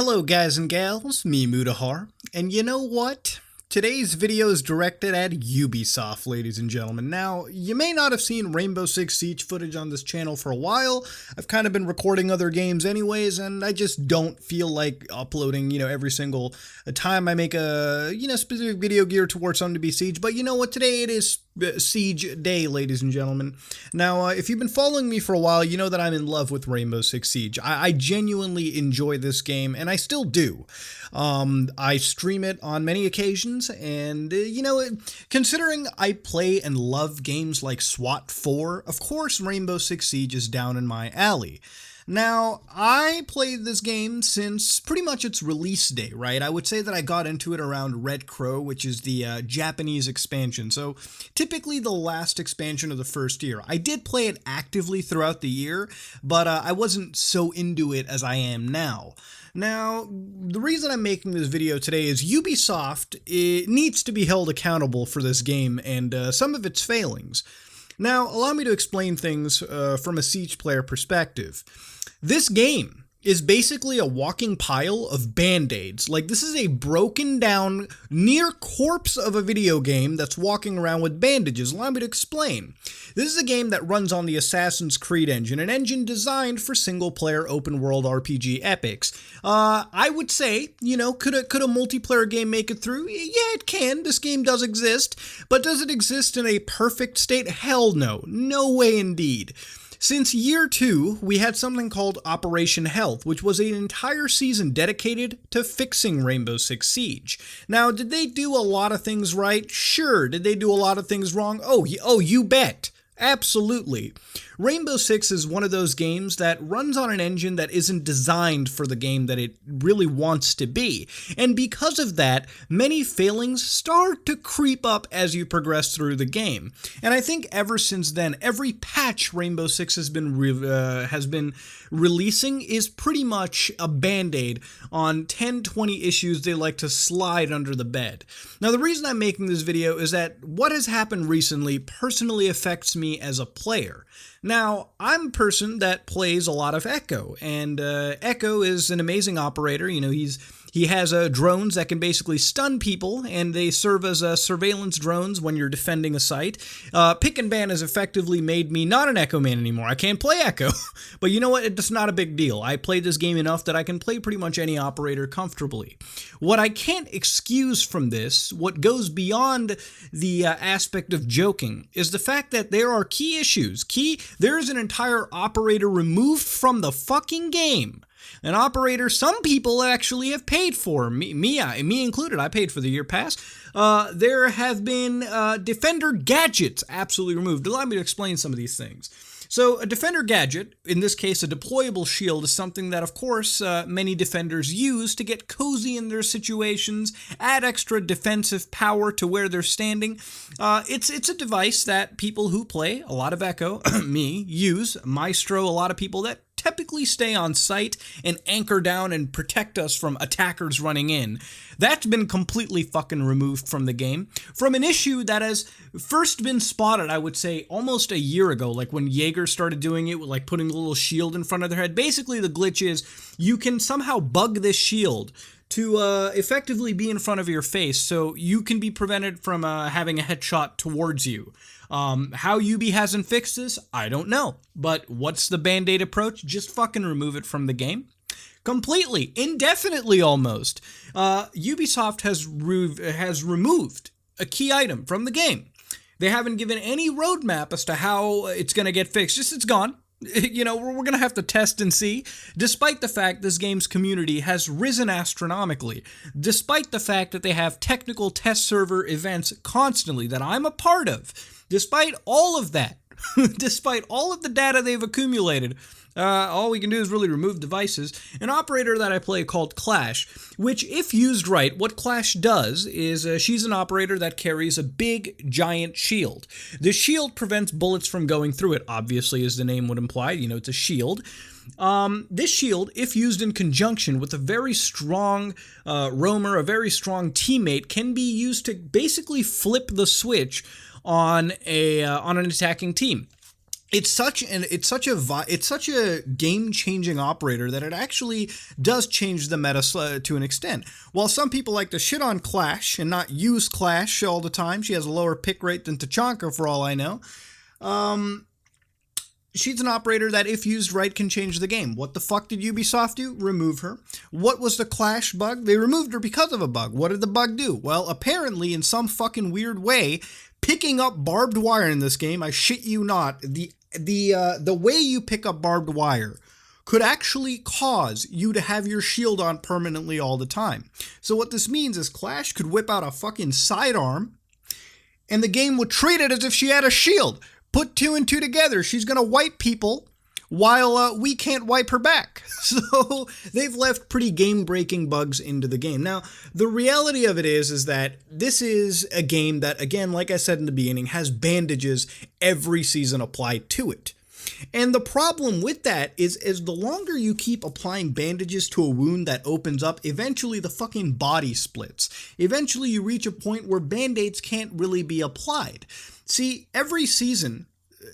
Hello guys and gals, me Mudahar, and you know what? Today's video is directed at Ubisoft, ladies and gentlemen. Now, you may not have seen Rainbow Six Siege footage on this channel for a while. I've kind of been recording other games anyways, and I just don't feel like uploading, every single time I make a, specific video geared towards something to be Siege. But you know what? Today it is Siege Day, ladies and gentlemen. Now, if you've been following me for a while, you know that I'm in love with Rainbow Six Siege. I genuinely enjoy this game, and I still do. I stream it on many occasions, and, considering I play and love games like SWAT 4, of course Rainbow Six Siege is down in my alley. Now, I played this game since pretty much its release day, right? I would say that I got into it around Red Crow, which is the Japanese expansion, so typically the last expansion of the first year. I did play it actively throughout the year, but I wasn't so into it as I am now. Now, the reason I'm making this video today is Ubisoft needs to be held accountable for this game and some of its failings. Now, allow me to explain things from a Siege player perspective. This game is basically a walking pile of band-aids. Like, this is a broken down, near corpse of a video game that's walking around with bandages. Allow me to explain. This is a game that runs on the Assassin's Creed engine, an engine designed for single-player open-world RPG epics. I would say, could a multiplayer game make it through? Yeah, it can. This game does exist. But does it exist in a perfect state? Hell no. No way indeed. Since year 2, we had something called Operation Health, which was an entire season dedicated to fixing Rainbow Six Siege. Now, did they do a lot of things right? Sure. Did they do a lot of things wrong? Oh, you bet. Absolutely. Rainbow Six is one of those games that runs on an engine that isn't designed for the game that it really wants to be. And because of that, many failings start to creep up as you progress through the game. And I think ever since then, every patch Rainbow Six has been releasing is pretty much a band-aid on 10-20 issues they like to slide under the bed. Now, the reason I'm making this video is that what has happened recently personally affects me as a player. Now, I'm a person that plays a lot of Echo, and Echo is an amazing operator. He has drones that can basically stun people, and they serve as surveillance drones when you're defending a site. Pick and ban has effectively made me not an Echo man anymore. I can't play Echo, but you know what? It's not a big deal. I played this game enough that I can play pretty much any operator comfortably. What I can't excuse from this, what goes beyond the aspect of joking, is the fact that there are key issues. There is an entire operator removed from the fucking game. An operator some people actually have paid for, me included. I paid for the year pass. There have been defender gadgets absolutely removed. Allow me to explain some of these things. So a defender gadget, in this case a deployable shield, is something that of course many defenders use to get cozy in their situations, add extra defensive power to where they're standing. It's a device that people who play a lot of Echo, me, use, Maestro, a lot of people that typically stay on site and anchor down and protect us from attackers running in. That's been completely fucking removed from the game. From an issue that has first been spotted, I would say, almost a year ago, like when Jaeger started doing it with like putting a little shield in front of their head. Basically, the glitch is you can somehow bug this shield to effectively be in front of your face, so you can be prevented from having a headshot towards you. How UB hasn't fixed this, I don't know. But what's the band-aid approach? Just fucking remove it from the game. Completely, indefinitely almost. Ubisoft has removed a key item from the game. They haven't given any roadmap as to how it's going to get fixed. Just it's gone. We're going to have to test and see, despite the fact this game's community has risen astronomically, despite the fact that they have technical test server events constantly that I'm a part of, despite all of that, despite all of the data they've accumulated, all we can do is really remove devices. An operator that I play called Clash, which if used right, what Clash does is she's an operator that carries a big, giant shield. The shield prevents bullets from going through it, obviously, as the name would imply. It's a shield. This shield, if used in conjunction with a very strong roamer, a very strong teammate, can be used to basically flip the switch on an attacking team. it's such a game-changing operator that it actually does change the meta to an extent. While some people like to shit on Clash and not use Clash all the time, she has a lower pick rate than Tachanka for all I know. She's an operator that, if used right, can change the game. What the fuck did Ubisoft do? Remove her. What was the Clash bug? They removed her because of a bug. What did the bug do? Well, apparently, in some fucking weird way, picking up barbed wire in this game, I shit you not, the way you pick up barbed wire could actually cause you to have your shield on permanently all the time. So what this means is Clash could whip out a fucking sidearm, and the game would treat it as if she had a shield. Put two and two together, she's gonna wipe people while we can't wipe her back. So they've left pretty game-breaking bugs into the game. Now, the reality of it is that this is a game that, again, like I said in the beginning, has bandages every season applied to it. And the problem with that is the longer you keep applying bandages to a wound that opens up, eventually the fucking body splits. Eventually you reach a point where band-aids can't really be applied. See, every season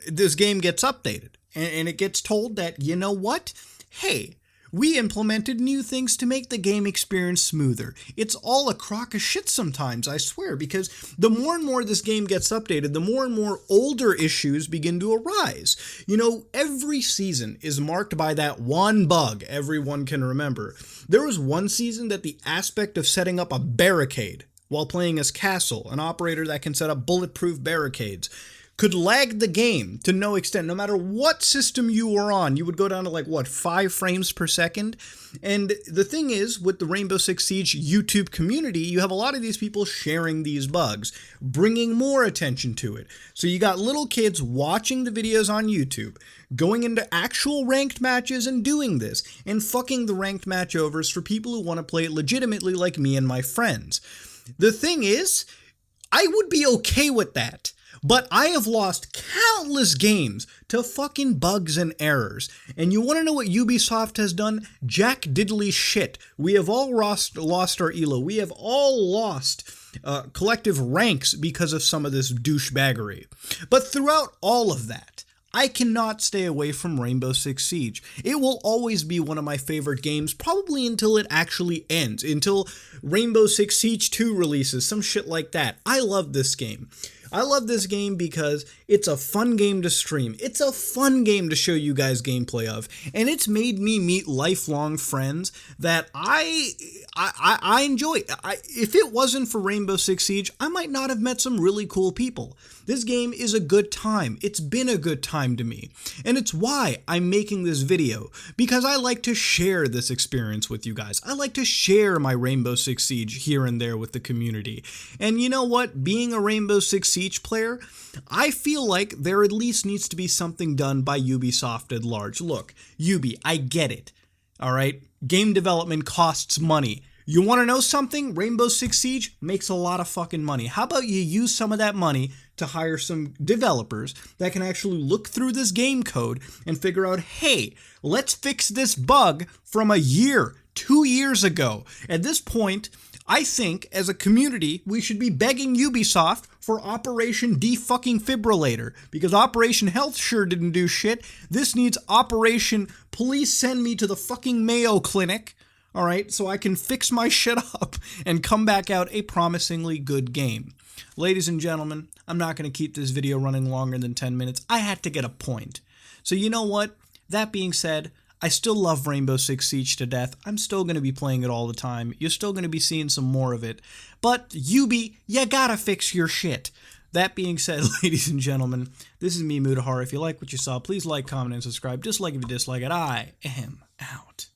this game gets updated, and it gets told that, you know what? Hey, we implemented new things to make the game experience smoother. It's all a crock of shit sometimes, I swear, because the more and more this game gets updated, the more and more older issues begin to arise. You know, every season is marked by that one bug everyone can remember. There was one season that the aspect of setting up a barricade while playing as Castle, an operator that can set up bulletproof barricades, could lag the game to no extent. No matter what system you were on, you would go down to 5 frames per second. And the thing is, with the Rainbow Six Siege YouTube community, you have a lot of these people sharing these bugs, bringing more attention to it. So you got little kids watching the videos on YouTube, going into actual ranked matches and doing this, and fucking the ranked match overs for people who want to play it legitimately like me and my friends. The thing is, I would be okay with that. But I have lost countless games to fucking bugs and errors. And you want to know what Ubisoft has done? Jack diddly shit. We have all lost our elo. We have all lost collective ranks because of some of this douchebaggery. But throughout all of that, I cannot stay away from Rainbow Six Siege. It will always be one of my favorite games, probably until it actually ends, until Rainbow Six Siege 2 releases, some shit like that. I love this game. I love this game because it's a fun game to stream. It's a fun game to show you guys gameplay of, and it's made me meet lifelong friends that I enjoy. If it wasn't for Rainbow Six Siege, I might not have met some really cool people. This game is a good time. It's been a good time to me, and it's why I'm making this video, because I like to share this experience with you guys. I like to share my Rainbow Six Siege here and there with the community. And you know what? Being a Rainbow Six Siege player, I feel like there at least needs to be something done by Ubisoft at large. Look, Ubi, I get it. All right? Game development costs money. You want to know something? Rainbow Six Siege makes a lot of fucking money. How about you use some of that money to hire some developers that can actually look through this game code and figure out, hey, let's fix this bug from a year, 2 years ago. At this point, I think, as a community, we should be begging Ubisoft for Operation Defucking-Fibrillator, because Operation Health sure didn't do shit. This needs Operation Please Send Me to the fucking Mayo Clinic, alright, so I can fix my shit up and come back out a promisingly good game. Ladies and gentlemen, I'm not going to keep this video running longer than 10 minutes. I had to get a point. So you know what? That being said, I still love Rainbow Six Siege to death. I'm still going to be playing it all the time. You're still going to be seeing some more of it. But, Ubi, you gotta fix your shit. That being said, ladies and gentlemen, this is me, Mutahar. If you like what you saw, please like, comment, and subscribe. Dislike if you dislike it. I am out.